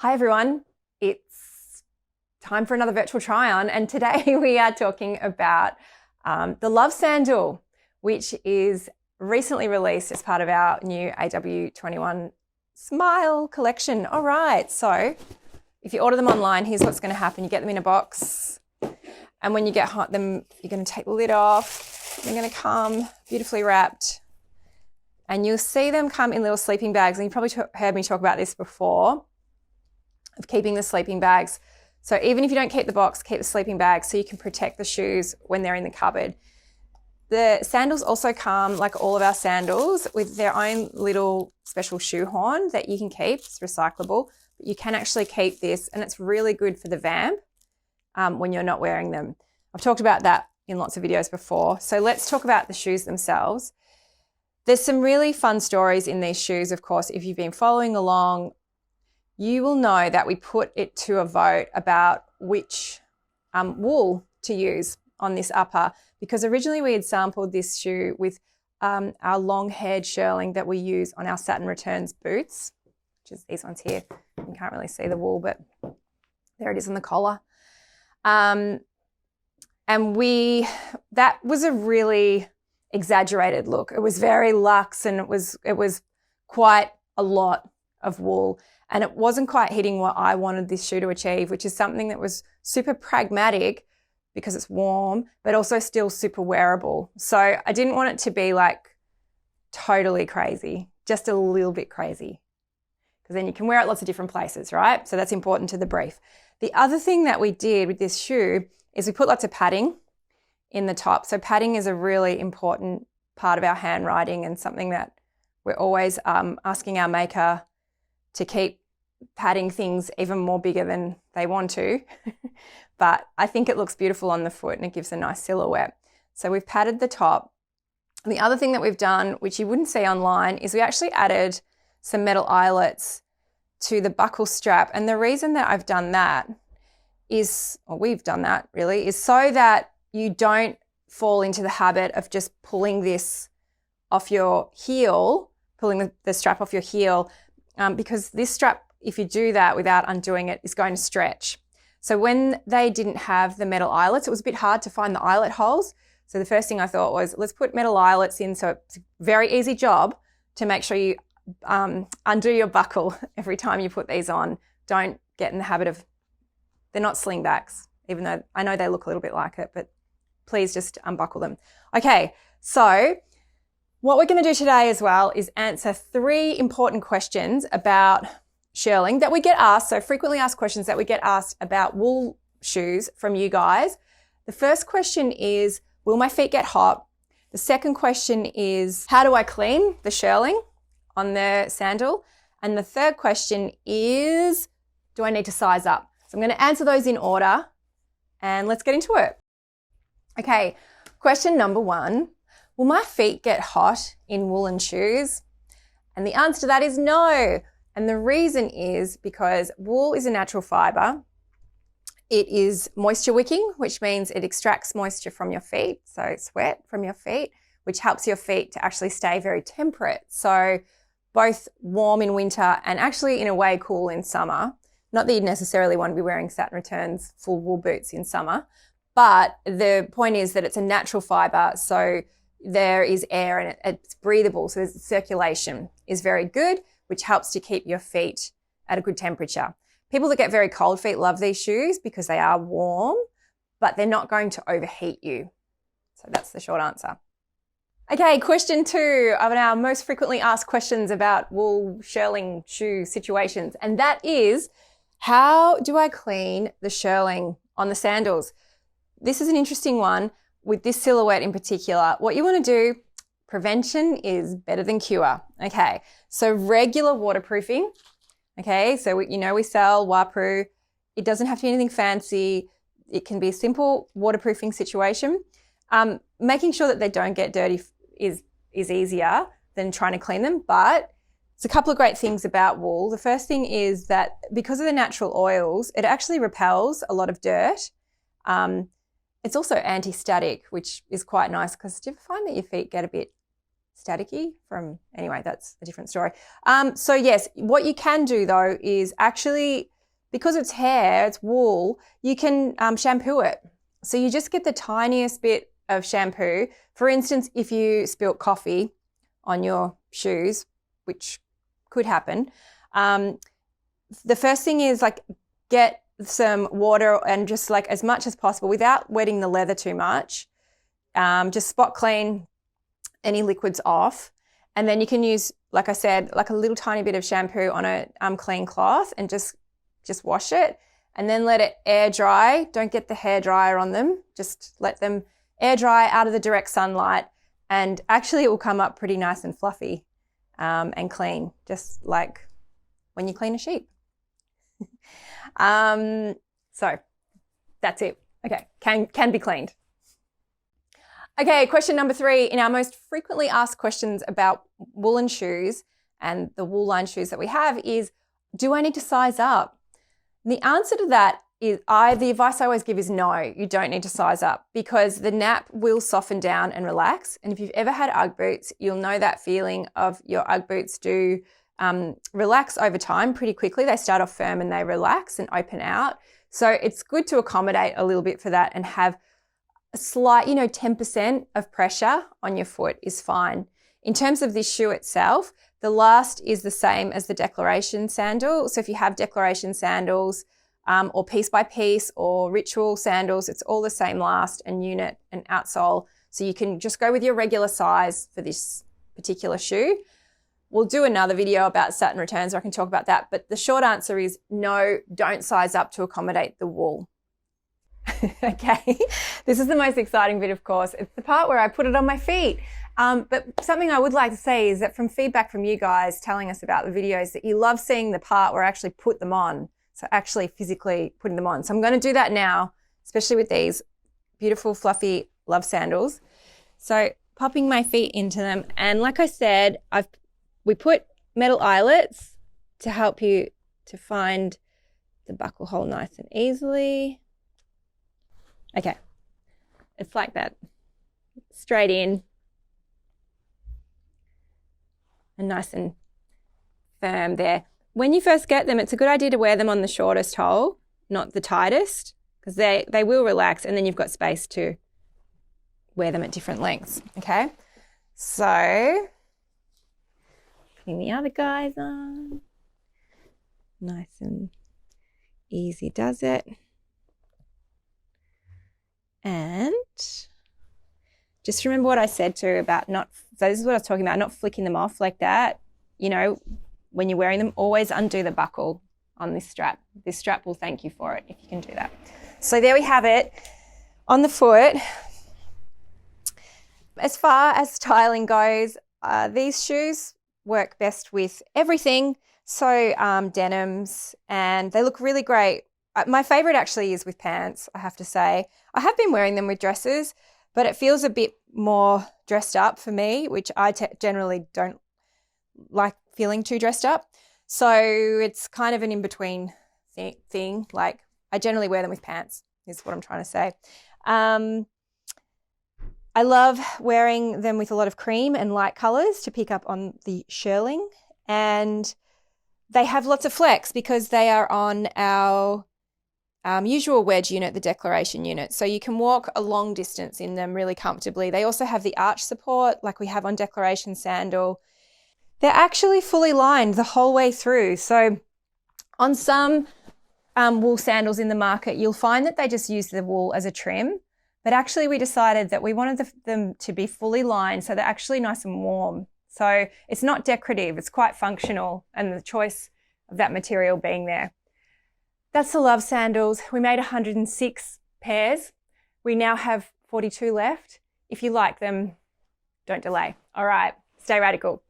Hi everyone, it's time for another virtual try on, and today we are talking about the Love Sandal, which is recently released as part of our new AW21 Smile collection. All right, so if you order them online, here's what's going to happen. You get them in a box, and when you get them, you're going to take the lid off. They're going to come beautifully wrapped, and you'll see them come in little sleeping bags, and you've probably heard me talk about this before, of keeping the sleeping bags. So even if you don't keep the box, keep the sleeping bag so you can protect the shoes when they're in the cupboard. The sandals also come, like all of our sandals, with their own little special shoe horn that you can keep. It's recyclable, but you can actually keep this, and it's really good for the vamp when you're not wearing them. I've talked about that in lots of videos before. So let's talk about the shoes themselves. There's some really fun stories in these shoes, of course. If you've been following along, you will know that we put it to a vote about which wool to use on this upper, because originally we had sampled this shoe with our long-haired shearling that we use on our satin returns boots, which is these ones here. You can't really see the wool, but there it is on the collar. And that was a really exaggerated look. It was very luxe, and it was quite a lot of wool. And it wasn't quite hitting what I wanted this shoe to achieve, which is something that was super pragmatic because it's warm, but also still super wearable. So I didn't want it to be like totally crazy, just a little bit crazy, because then you can wear it lots of different places, right? So that's important to the brief. The other thing that we did with this shoe is we put lots of padding in the top. So padding is a really important part of our handwriting, and something that we're always asking our maker to keep padding things even more bigger than they want to. But I think it looks beautiful on the foot, and it gives a nice silhouette. So we've padded the top. And the other thing that we've done, which you wouldn't see online, is we actually added some metal eyelets to the buckle strap. And the reason that I've done that is, or we've done that really, is so that you don't fall into the habit of just pulling this off your heel, pulling the strap off your heel, because this strap, if you do that without undoing it, is going to stretch. So when they didn't have the metal eyelets, it was a bit hard to find the eyelet holes. So the first thing I thought was, let's put metal eyelets in, so it's a very easy job to make sure you undo your buckle every time you put these on. Don't get in the habit of, they're not slingbacks, even though I know they look a little bit like it, but please just unbuckle them. Okay, so what we're going to do today as well is answer 3 important questions about shearling that we get asked, so frequently asked questions that we get asked about wool shoes from you guys. The first question is, will my feet get hot? The second question is, how do I clean the shearling on the sandal? And the third question is, do I need to size up? So I'm going to answer those in order, and let's get into it. Okay, question number 1. Will my feet get hot in woolen shoes? And the answer to that is no. And the reason is because wool is a natural fiber. It is moisture wicking, which means it extracts moisture from your feet, so sweat from your feet, which helps your feet to actually stay very temperate. So both warm in winter and actually in a way cool in summer. Not that you'd necessarily want to be wearing satin returns full wool boots in summer, but the point is that it's a natural fiber, so there is air and it's breathable, so the circulation is very good, which helps to keep your feet at a good temperature. People that get very cold feet love these shoes because they are warm, but they're not going to overheat you. So that's the short answer. Okay, question 2 of our most frequently asked questions about wool shearling shoe situations, and that is, how do I clean the shearling on the sandals? This is an interesting one with this silhouette in particular. What you want to do, prevention is better than cure. Okay, so regular waterproofing. Okay, so we sell Wapro. It doesn't have to be anything fancy. It can be a simple waterproofing situation. Making sure that they don't get dirty is easier than trying to clean them, but there's a couple of great things about wool. The first thing is that because of the natural oils, it actually repels a lot of dirt. It's also anti-static, which is quite nice, because do you ever find that your feet get a bit staticky from, anyway, that's a different story. So yes, what you can do though is actually, because it's hair, it's wool, you can shampoo it. So you just get the tiniest bit of shampoo. For instance, if you spilt coffee on your shoes, which could happen, the first thing is like get some water and just like as much as possible without wetting the leather too much. Just spot clean any liquids off. And then you can use, like I said, like a little tiny bit of shampoo on a clean cloth and just wash it and then let it air dry. Don't get the hair dryer on them. Just let them air dry out of the direct sunlight. And actually it will come up pretty nice and fluffy and clean, just like when you clean a sheep. So that's it. Okay, can be cleaned. Okay, question number 3 in our most frequently asked questions about woolen shoes and the wool lined shoes that we have is, do I need to size up? And the answer to that is, the advice I always give is no, you don't need to size up because the nap will soften down and relax. And if you've ever had Ugg boots, you'll know that feeling of your Ugg boots do relax over time pretty quickly. They start off firm and they relax and open out. So it's good to accommodate a little bit for that and have a slight, 10% of pressure on your foot is fine. In terms of this shoe itself, the last is the same as the Declaration sandal. So if you have Declaration sandals or piece by piece or ritual sandals, it's all the same last and unit and outsole. So you can just go with your regular size for this particular shoe. We'll do another video about satin returns, or I can talk about that. But the short answer is no, don't size up to accommodate the wool. Okay, this is the most exciting bit, of course. It's the part where I put it on my feet. But something I would like to say is that from feedback from you guys telling us about the videos, that you love seeing the part where I actually put them on. So actually physically putting them on. So I'm going to do that now, especially with these beautiful, fluffy Love Sandals. So popping my feet into them. And like I said, we put metal eyelets to help you to find the buckle hole nice and easily. Okay, it's like that, straight in and nice and firm there. When you first get them, it's a good idea to wear them on the shortest hole, not the tightest, because they will relax and then you've got space to wear them at different lengths, okay? So, putting the other guys on, nice and easy does it. And just remember what I said too about so this is what I was talking about, not flicking them off like that. When you're wearing them, always undo the buckle on this strap. This strap will thank you for it if you can do that. So there we have it on the foot. As far as styling goes, these shoes work best with everything. So denims, and they look really great. My favorite actually is with pants, I have to say. I have been wearing them with dresses, but it feels a bit more dressed up for me, which I generally don't like feeling too dressed up. So it's kind of an in-between thing. Like I generally wear them with pants is what I'm trying to say. I love wearing them with a lot of cream and light colours to pick up on the shearling. And they have lots of flex because they are on our usual wedge unit, the Declaration unit. So you can walk a long distance in them really comfortably. They also have the arch support like we have on Declaration Sandal. They're actually fully lined the whole way through. So on some wool sandals in the market, you'll find that they just use the wool as a trim. But actually we decided that we wanted them to be fully lined so they're actually nice and warm. So it's not decorative, it's quite functional, and the choice of that material being there. That's the Love Sandals. We made 106 pairs. We now have 42 left. If you like them, don't delay. All right, stay radical.